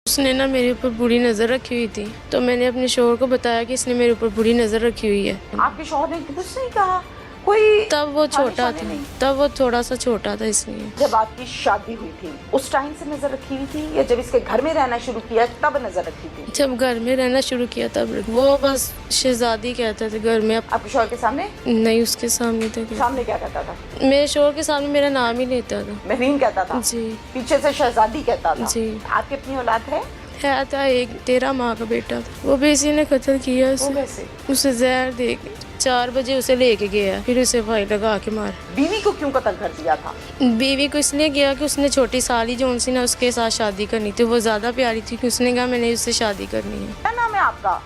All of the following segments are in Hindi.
उसने ना मेरे ऊपर बुरी नज़र रखी हुई थी, तो मैंने अपने शौहर को बताया कि इसने मेरे ऊपर बुरी नज़र रखी हुई है। आपके शौहर ने कुछ नहीं कहा? कोई तब वो छोटा था, नहीं? तब वो थोड़ा सा छोटा था इसलिए। जब आपकी शादी हुई थी उस टाइम से नजर रखी हुई थी या जब इसके घर में रहना शुरू किया तब नजर रखी थी? जब घर में रहना शुरू किया तब वो बस शहजादी कहते थे घर में। आपके शौहर के सामने? नहीं, उसके सामने थे। सामने क्या कहता था? मेरे शौहर के सामने मेरा नाम ही लेता था। महरीन कहता था? जी। पीछे से शहजादी कहता था? जी। आपकी अपनी औलाद है? था एक 13 माह का बेटा था। वो भी इसी ने कत्ल किया उसे जहर दे के 4 बजे उसे लेके गया, फिर उसे फाई लगा के मार। बीवी को क्यों कत्ल कर दिया था? बीवी को इसलिए किया कि उसने छोटी साली जो उनसे ना उसके साथ शादी करनी थी, वो ज़्यादा प्यारी थी कि उसने कहा मैंने उससे शादी करनी है। क्या नाम है आपका?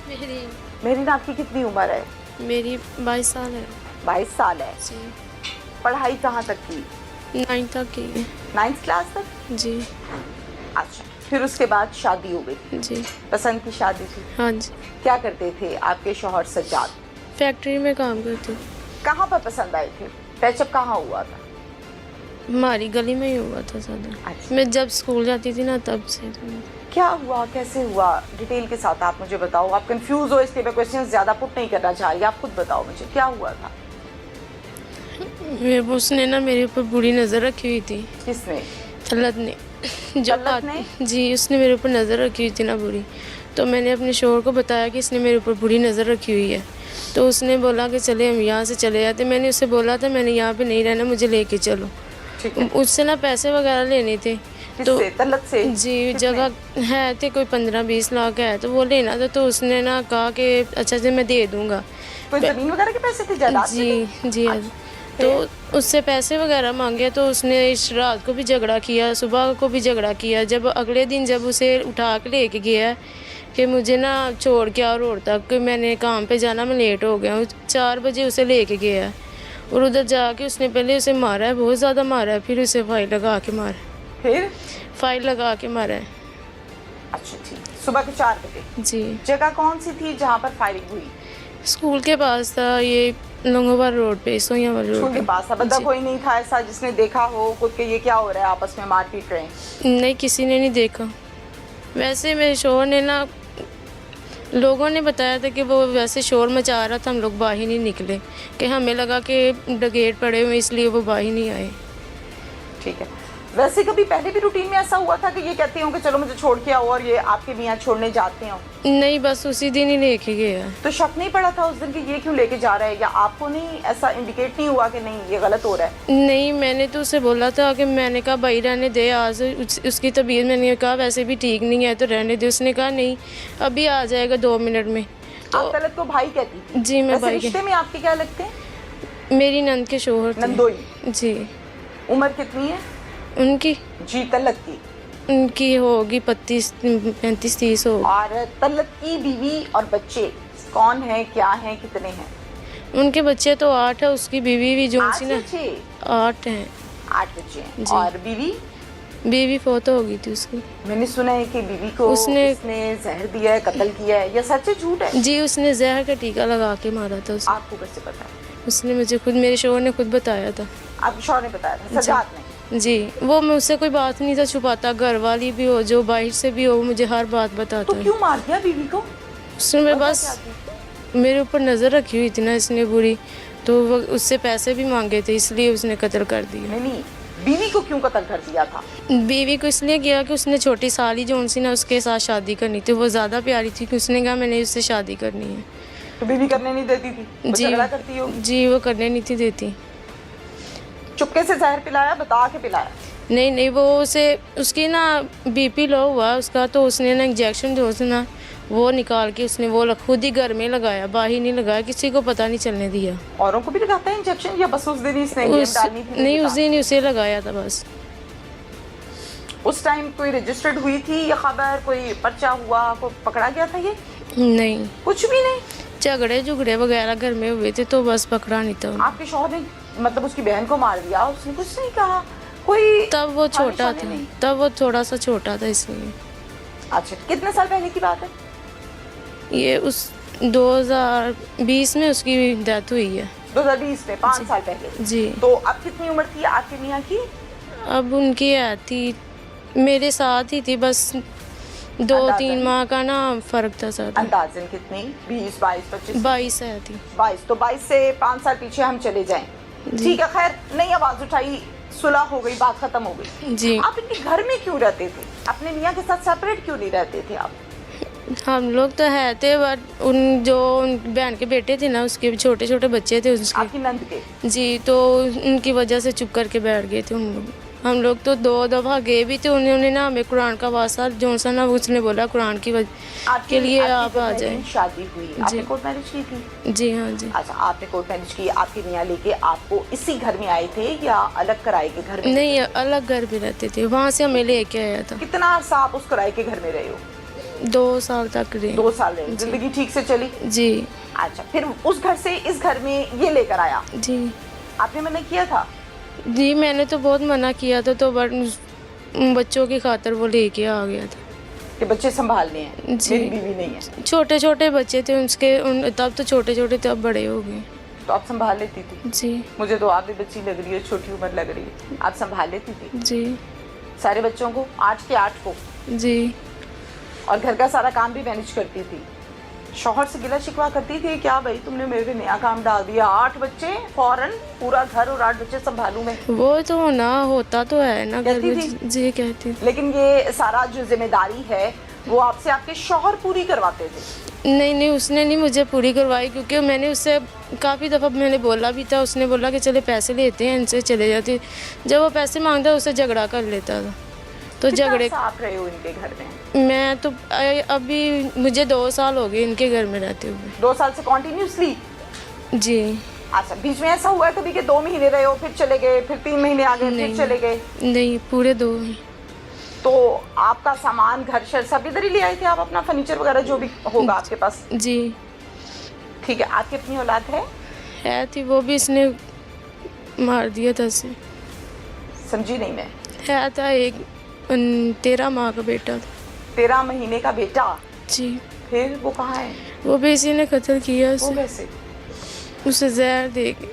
महरीन। आपकी कितनी उम्र है? मेरी 22 साल है। 22 साल है जी। पढ़ाई कहाँ तक की? 9th तक की है। 9th क्लास तक? जी। अच्छा, फिर उसके बाद शादी हो गई? जी। पसंद की शादी थी? हाँ जी। क्या करते थे आपके शौहर सज्जाद? फैक्ट्री में काम करती। कहाँ पर पसंद आए थे? पैचअप कहाँ हुआ था? हमारी गली में ही हुआ था ज़्यादा। अच्छा। मैं जब स्कूल जाती थी ना तब से। क्या हुआ, कैसे हुआ, डिटेल के साथ आप मुझे बताओ। आप कंफ्यूज हो इसलिए मैं क्वेश्चन ज़्यादा पुट नहीं करना चाह रही, आप खुद बताओ मुझे क्या हुआ था। उसने ना मेरे ऊपर बुरी नज़र रखी हुई थी। किसने? तलत ने। तलत ने? जी, उसने मेरे ऊपर नज़र रखी हुई थी ना बुरी, तो मैंने अपने शौहर को बताया कि इसने मेरे ऊपर बुरी नज़र रखी हुई है। तो उसने बोला कि चले हम यहाँ से चले जाते। मैंने उससे बोला था मैंने यहाँ पे नहीं रहना, मुझे लेके चलो। उससे ना पैसे वगैरह लेने थे। तो तलत से? जी, जगह है थे कोई 15-20 लाख है, तो वो लेना था। तो उसने ना कहा कि अच्छा जी मैं दे दूँगा। कोई ज़मीन वगैरह के पैसे थे, जायदाद? जी। तो उससे पैसे वगैरह मांगे, तो उसने इस रात को भी झगड़ा किया, सुबह को भी झगड़ा किया। जब अगले दिन जब उसे उठा के लेके गया कि मुझे ना छोड़ के और रोड तक कि मैंने काम पे जाना, मैं लेट हो गया हूँ, 4 बजे उसे लेके गया और उधर जाके उसने पहले उसे मारा है, बहुत ज़्यादा मारा है, फिर उसे फाइल लगा के मारा। फिर फाइल लगा के मारा है। अच्छा ठीक, सुबह के 4 बजे? जी। जगह कौन सी थी जहाँ पर फायरिंग हुई? स्कूल के पास था, ये लंगोवाल रोड पे, सोयावाल रोड स्कूल के पास था। बंदा कोई नहीं था ऐसा जिसने देखा हो खुद के ये क्या हो रहा है, आपस में मार पीट रहे हैं? नहीं, किसी ने नहीं देखा। वैसे मेरे शौहर ने ना, लोगों ने बताया था कि वो वैसे शोर मचा रहा था, हम लोग बाहर नहीं निकले, कि हमें लगा कि गेट पड़े हुए इसलिए वो बाहर नहीं आए। ठीक है। वैसे कभी पहले भी रूटीन में ऐसा हुआ था कि ये कहते हो कि चलो मुझे छोड़ के आओ और ये आपके मियाँ छोड़ने जाते हो? नहीं, बस उसी दिन ही लेके गया। तो शक नहीं पड़ा था उस दिन कि ये क्यों लेके जा रहा है, या आपको नहीं ऐसा इंडिकेट नहीं हुआ कि नहीं ये गलत हो रहा है? नहीं, मैंने तो उसे बोला था कि मैंने कहा भाई रहने दे, आज उसकी तबीयत, मैंने कहा वैसे भी ठीक नहीं है तो रहने दे। उसने कहा नहीं अभी आ जाएगा 2 मिनट में। तो आप तलत को भाई कहती थी? जी, मैं भाई। रिश्ते में आपके क्या लगते हैं? मेरी नंद के शौहर थे। नंदोई? जी। उम्र कितनी है उनकी? जी तलत की? उनकी होगी 35-30 हो। और तलत की बीवी और बच्चे कौन है, क्या है, कितने हैं? उनके बच्चे तो 8 है, उसकी बीवी भी जो सी ना 8 हैं। 8 बच्चे हैं। और बीवी फोत हो गई थी उसकी। मैंने सुना है कि बीवी को उसने जहर दिया है, कत्ल किया है, या सच है झूठ है? जी, उसने जहर का टीका लगा के मारा था उसे। आपको कैसे पता है? उसने मुझे खुद, मेरे शौहर ने खुद बताया था। आपके शौहर ने बताया था? सज्जाद ने? जी, वो मुझसे कोई बात नहीं था छुपाता, घर वाली भी हो जो बाहर से भी हो, मुझे हर बात बताता। तो क्यों मार दिया बीवी को? उसने बस मेरे ऊपर नज़र रखी हुई थी ना इसने बुरी, तो वो उससे पैसे भी मांगे थे इसलिए उसने कत्ल कर दिया। नहीं, बीवी को क्यों कत्ल कर दिया था? बीवी को इसलिए किया कि उसने छोटी साली जो उनसे ना उसके साथ शादी करनी थी, वो ज़्यादा प्यारी थी कि उसने कहा मैंने उससे शादी करनी है। तो बीवी करने नहीं देती थी? झगड़ा करती हो? जी, वो करने नहीं थी देती। चुपके से जहर पिलाया, बता के पिलाया? नहीं, वो उसे, उसकी ना बीपी लो हुआ उसका, तो उसने ना इंजेक्शन जो ना वो निकाल के उसने वो खुद ही घर में लगाया, बाहर नहीं लगाया, किसी को पता नहीं चलने दिया। औरों को भी लगाता है इंजेक्शन या बस उस दिन ही इसने डालनी थी? नहीं, उस दिन ही उसे लगाया था बस। उस टाइम कोई रजिस्टर्ड हुई थी या खबर, कोई पर्चा हुआ, कोई पकड़ा गया था? ये नहीं, कुछ भी नहीं। झगड़े वगैरह घर में हुए थे तो बस पकड़ा नहीं था। आपके शौहर ने मतलब उसकी बहन को मार दिया, उसने कुछ नहीं कहा? कोई तब वो छोटा था, तब वो थोड़ा सा छोटा था इसलिए। अच्छा, कितने साल पहले की बात है ये? उस 2020 में उसकी डेथ हुई है। 2020 में? 5 साल पहले? जी। तो अब कितनी उम्र थी आपके मियाँ की? अब उनकी थी मेरे साथ ही थी, बस 2-3 माह का ना फर्क था सर। अंदाजन कितनी? 20, 22, 25? 22 है थी। 22। तो 22 से 5 साल पीछे हम चले जाएं। ठीक है, खैर नहीं आवाज उठाई, सुलह हो गई, बात खत्म हो गई। जी। आप इनके घर में क्यों रहते थे? अपने मियाँ के साथ सेपरेट क्यों नहीं रहते थे आप? हम लोग तो है थे, बट उन बहन के बेटे थे ना, उसके छोटे छोटे बच्चे थे उसके। आपकी नंद के? जी, तो उनकी वजह से चुप करके बैठ गए थे उन लोग। हम लोग तो 2 दफ़ा गए भी थे, उन्होंने ना हमें कुरान का वास्ता जो सा ना उसने बोला कुरान की के लिए आप आ जाएं। शादी हुई, आपने कोर्ट मैरिज की थी? जी हाँ जी। अच्छा, आपने कोर्ट मैरिज की, आपके मियाँ लेके आपको इसी घर में आए थे या अलग किराए के घर में? नहीं, अलग घर पे रहते थे, वहाँ से हमें लेके आया था। कितना अर्सा आप उस किराए के घर में रहे हो? 2 साल तक रहे। 2 साल रहे। जिंदगी ठीक से चली? जी। अच्छा, फिर उस घर से इस घर में ये लेकर आया? जी। आपने मना किया था? जी, मैंने तो बहुत मना किया था, तो बट बच्चों की खातिर वो लेके आ गया था कि बच्चे संभालने हैं, जी। मेरी बीवी नहीं है। छोटे छोटे बच्चे थे उसके, तब तो छोटे छोटे थे, अब बड़े हो गए। तो आप संभाल लेती थी? जी। मुझे तो आप भी बच्ची लग रही है, छोटी उम्र लग रही है, आप संभाल लेती थी? जी। सारे बच्चों को, 8 के 8 को? जी। और घर का सारा काम भी मैनेज करती थी? शौहर से गिला शिकवा करती थी क्या, भाई तुमने मेरे पे नया काम डाल दिया, 8 बच्चे फौरन, पूरा घर और 8 बच्चे संभालूं मैं? वो तो ना होता तो है ना घर कहती में। थी? जी कहती। लेकिन ये सारा जो जिम्मेदारी है वो आपसे आपके शौहर पूरी करवाते थे? नहीं, उसने नहीं मुझे पूरी करवाई, क्योंकि मैंने उससे काफ़ी दफ़ा मैंने बोला भी था, उसने बोला कि चले पैसे लेते हैं इनसे, चले जाते। जब वो पैसे मांगता उससे झगड़ा कर लेता था, तो झगड़े। आप रहे हो इनके घर में? मैं तो अभी मुझे 2 साल हो गए इनके घर में रहते हुए। 2 साल से कॉन्टिन्यूसली? जी। अच्छा, बीच में ऐसा हुआ है कभी कि 2 महीने रहे हो फिर चले गए, फिर 3 महीने आ गए फिर चले गए? नहीं, पूरे 2 हैं। तो आपका सामान, घर शर सब इधर ही ले आए थे आप, अपना फर्नीचर वगैरह जो भी होगा आपके पास? जी। ठीक है, आपकी अपनी औलाद है? थी, वो भी इसने मार दिया था इसे। समझी नहीं मैं। था एक 13 माह का बेटा था। 13 महीने का बेटा? जी। फिर वो कहाँ है? वो भी इसी ने कत्ल किया वो उसे। कैसे? उसे जहर दे के।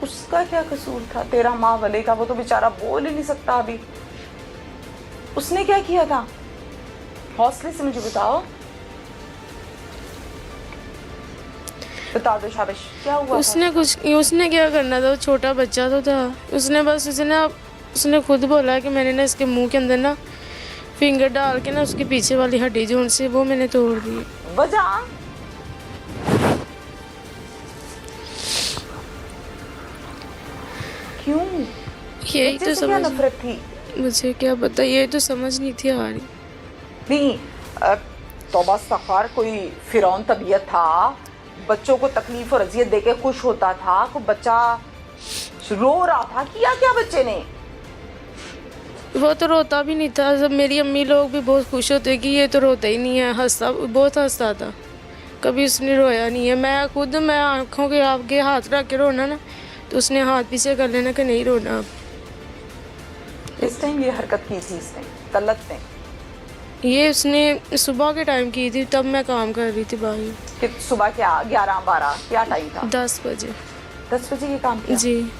उसका क्या कसूर था 13 माह वाले का? वो तो बेचारा बोल ही नहीं सकता अभी। उसने क्या किया था? हौसले से मुझे बताओ, बता दो शाबाश, क्या हुआ उसने उसने क्या करना था, वो छोटा बच्चा तो था। उसने खुद बोला कि मैंने ना इसके मुंह के अंदर ना फिंगर डाल के ना उसके पीछे वाली हड्डी जो उनसे वो मैंने तोड़ दी। वजह? क्यों? यही तो क्या नफरत थी? मुझे क्या पता, ये तो समझ नहीं थी आ रही। नहीं, तौबा इस्तग़फ़ार, कोई फिरौन तबीयत था, बच्चों को तकलीफ और अजियत देके खुश होता था, कोई बच्चा रो रहा था, किया क्या बच्चे ने? वो तो रोता भी नहीं था, जब मेरी अम्मी लोग भी बहुत खुश होते कि ये तो रोता ही नहीं है, बहुत हंसता था, कभी उसने रोया नहीं है। मैं आंखों के आगे हाथ रख के रोना ना, तो उसने हाथ पीछे कर लेना कि नहीं रोना। इस टाइम ये हरकत की थी इसने, तलत ने? ये उसने सुबह के टाइम की थी, तब मैं काम कर रही थी बाहर। कि सुबह क्या 11-12 क्या टाइम था? 10 बजे। 10 बजे ये काम किया? जी।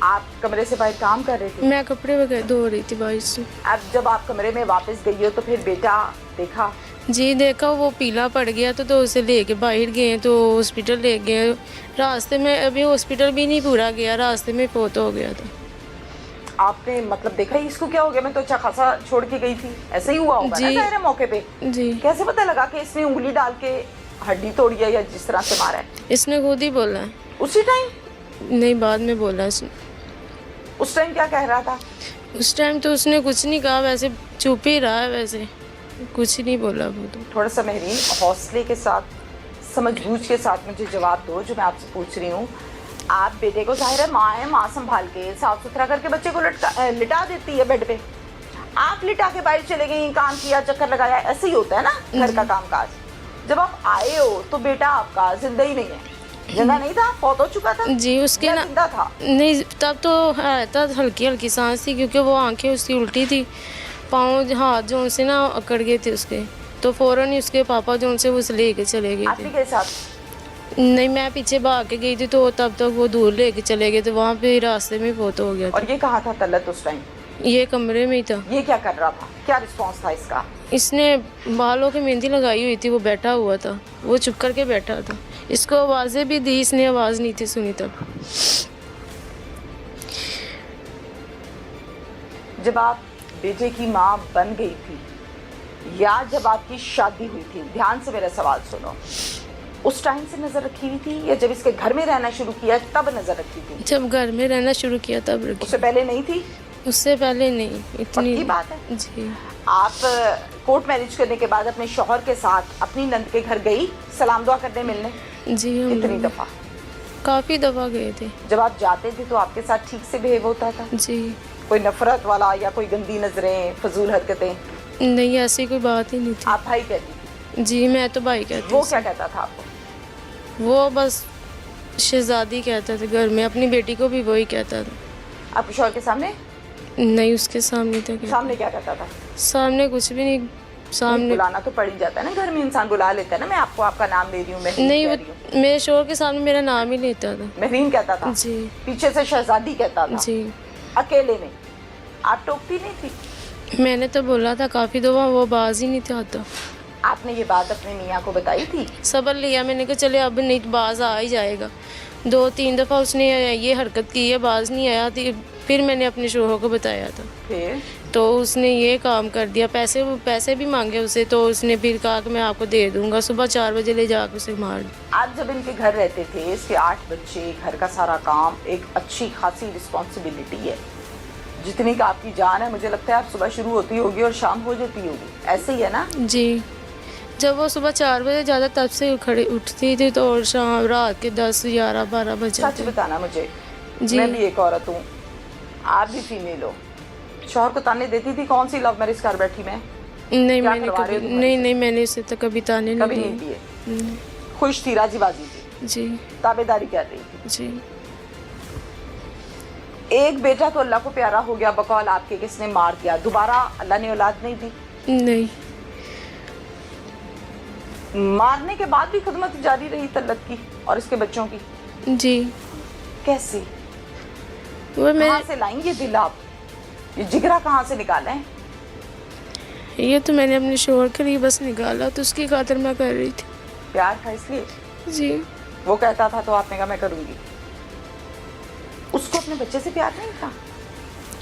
आप कमरे से बाहर काम कर रहे थे? मैं कपड़े वगैरह धो रही थी बाहर से। अब जब आप कमरे में वापस गई हो तो फिर बेटा देखा? जी देखा, वो पीला पड़ गया तो उसे लेके बाहर गए, तो हॉस्पिटल ले गए। रास्ते में अभी हॉस्पिटल भी नहीं पूरा गया, रास्ते में फोत हो गया था। आपने मतलब देखा ही इसको क्या हो गया, मैं तो अच्छा खासा छोड़ के गई थी, ऐसे ही हुआ होगा ना ज़ाहिर है मौके पे? जी। कैसे पता लगा कि इसने उंगली डाल के हड्डी तोड़ी है या जिस तरह से मारा है? इसने खुद ही बोला है। उसी टाइम? नहीं, बाद में बोला इसने। उस टाइम क्या कह रहा था? उस टाइम तो उसने कुछ नहीं कहा, वैसे चुप ही रहा है, वैसे कुछ नहीं बोला वो तो। थोड़ा सा महरीन हौसले के साथ, समझबूझ के साथ मुझे जवाब दो जो मैं आपसे पूछ रही हूँ। आप बेटे को, जाहिर है माँ है, माँ संभाल के साफ सुथरा करके बच्चे को लिटा देती है बेड पे, आप लिटा के बाहर चले गई, काम किया, चक्कर लगाया, ऐसे ही होता है ना घर का काम काज। जब आप आए हो तो बेटा आपका जिंदा ही नहीं है, जिंदा नहीं था, फौत हो चुका था? जी, उसके ना जिंदा था? नहीं, तब तो है था, हल्की हल्की सांस थी, क्योंकि वो आंखें उसकी उल्टी थी, पाँव हाथ जो उनसे ना अकड़ गए थे उसके, तो फौरन ही उसके पापा जो उनसे वो लेके चले गए थे। आपके साथ? नहीं, मैं पीछे भाग के गई थी, तो तब तक वो दूर लेके चले गए थे, वहाँ पे रास्ते में फोत हो गया था। और ये कहाँ था तलत उस टाइम? ये कमरे में ही था। ये क्या कर रहा था, क्या रिस्पॉन्स था इसका? इसने बालों की मेहंदी लगाई हुई थी, वो बैठा हुआ था, वो चुप करके बैठा था। इसको आवाज़ें भी दी, इसने आवाज़ नहीं थी सुनी तब। जब आप बेटे की माँ बन गई थी या जब आपकी शादी हुई थी, ध्यान से मेरा सवाल सुनो, उस टाइम से नजर रखी हुई थी या जब इसके घर में रहना शुरू किया तब नजर रखी थी? जब घर में रहना शुरू किया तब रखी। उससे पहले नहीं थी? उससे पहले नहीं, इतनी पक्की बात है? जी। आप कोर्ट मैरिज करने के बाद अपने शौहर के साथ अपनी नंद के घर गई सलाम दुआ करने मिलने? जी हम कितनी दफा? काफ़ी दफ़ा गए थे। जब आप जाते थे तो आपके साथ ठीक से बिहेव होता था? जी कोई नफरत वाला या कोई गंदी नजरें, फजूल हरकतें? नहीं, ऐसी कोई बात ही नहीं थी। आप भाई कहती थी? जी मैं तो भाई कहती वो हूँ। क्या कहता था आपको? वो बस शहजादी कहते थे घर में, अपनी बेटी को भी वही कहता था। आपके शौहर के सामने? नहीं, उसके सामने था। सामने क्या कहता था? सामने कुछ भी नहीं। सामने बुलाना तो पड़ ही जाता है ना, घर में इंसान बुला लेता है ना, मैं आपको आपका नाम दे रही हूँ, महरीन नहीं, कह वो रही हूँ। मेरे शोर के सामने मेरा नाम ही लेता था। महरीन कहता था? जी पीछे से शहजादी कहता था? जी। अकेले में? आप टोकती नहीं थी? मैंने तो बोला था काफ़ी दफ़ा, वो बाज ही नहीं था आता। आपने ये बात अपने मियाँ को बताई थी? सबर लिया मैंने कहा चले अब नहीं तो बाज आ ही जाएगा। 2-3 दफ़ा उसने ये हरकत की है, बाज नहीं आया थी। फिर मैंने अपने शोहर को बताया था, फिर तो उसने ये काम कर दिया। पैसे भी मांगे उसे, तो उसने फिर कहा कि मैं आपको दे दूंगा। सुबह 4 बजे ले जाकर उसे मार दिया। आप जब इनके घर रहते थे, इसके 8 बच्चे, घर का सारा काम, एक अच्छी खासी रिस्पॉन्सिबिलिटी है। जितनी का आपकी जान है, मुझे लगता है आप सुबह शुरू होती होगी और शाम हो जाती होगी, ऐसे ही है ना? जी। जब वो सुबह 4 बजे ज़्यादा तब से खड़ी उठती थी, तो और शाम रात के 10, 11, 12 बजे। सच बताना मुझे, जी। मैं भी एक औरत हूँ, आप भी फीमेल हो। शौहर को ताने देती थी कौन सी लव मैरिज कर बैठी मैं? नहीं क्या मैंने करवा रहे कभी हो तुम नहीं मैंने उसे तो कभी ताने कभी नहीं नहीं दिए। दिए? खुश थी, राजी बाजी थी, जी ताबेदारी कर रही थी। जी। एक बेटा तो अल्लाह को प्यारा हो गया, बकौल आपके किसने मार दिया, दोबारा अल्लाह ने औलाद नहीं दी? नहीं। मारने के बाद भी खिदमत जारी रही तलक की और इसके बच्चों की? जी कैसे? वो कहाँ मैं से लाएं ये दिल आप? ये जिगरा कहाँ से निकाला है? ये तो मैंने अपने शोहर के लिए बस निकाला, तो उसकी खातिर मैं कर रही थी। प्यार था इसलिए? जी। वो कहता था तो आपने कहा मैं करूंगी? उसको अपने बच्चे से प्यार नहीं था?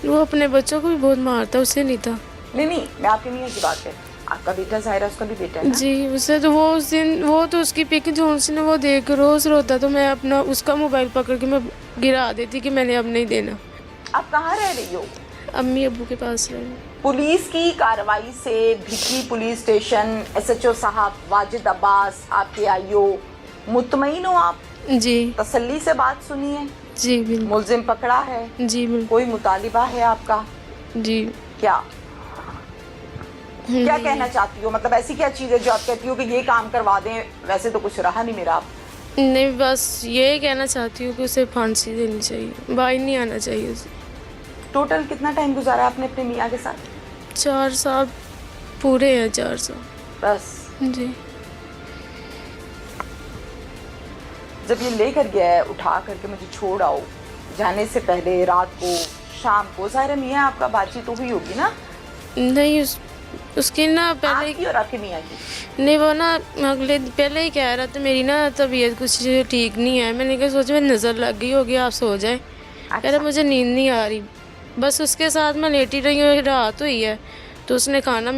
वो अपने बच्चों को भी बहुत मारता, उसे नहीं था। नहीं, मैं आपके मियाँ की बात है। आपका बेटा ज़ाहिरा, उसका भी बेटा है ना? जी। उसे तो वो उस दिन वो तो उसकी पिक जो उसने वो देख रोज़ रोता, तो मैं अपना उसका मोबाइल पकड़ के मैं गिरा देती कि मैंने अब नहीं देना। आप कहाँ रह रही हो? अम्मी अब्बू के पास रहे। पुलिस की कार्रवाई से भिक्की पुलिस स्टेशन, SHO साहब वाजिद अब्बास, आपके आईओ, मुतमईन हो आप? जी तसल्ली से बात सुनी है? जी बिल्कुल। मुलजिम पकड़ा है? जी बिल्कुल। कोई मुतालिबा है आपका? जी। क्या क्या कहना चाहती हो? मतलब ऐसी क्या चीज़ है जो आप कहती हो कि ये काम करवा दें? वैसे तो कुछ रहा नहीं मेरा। आप नहीं, बस ये कहना चाहती हूँ कि उसे फांसी देनी चाहिए, बाहर नहीं आना चाहिए उसे। टोटल कितना टाइम गुजारा आपने अपने मियाँ के साथ? 4 साल पूरे हैं, 4 साल। बस? जी। जब ये लेकर गया है, उठा करके मुझे छोड़ आओ, जाने से पहले रात को, शाम को, ज़ाहिर है मियाँ आपका बातचीत तो हुई होगी ना? नहीं, उसकी ना पहले आपकी और आपके मियाँ की? नहीं, वो ना पहले ही कह रहा था मेरी ना तबीयत कुछ ठीक नहीं है। मैंने कहा सोचा मेरी नज़र लग गई होगी, आप सो जाए। कह रहा मुझे नींद नहीं आ रही। बस उसके साथ मैं लेटी रही हूँ, रात हुई है, तो उसने खाना मेरे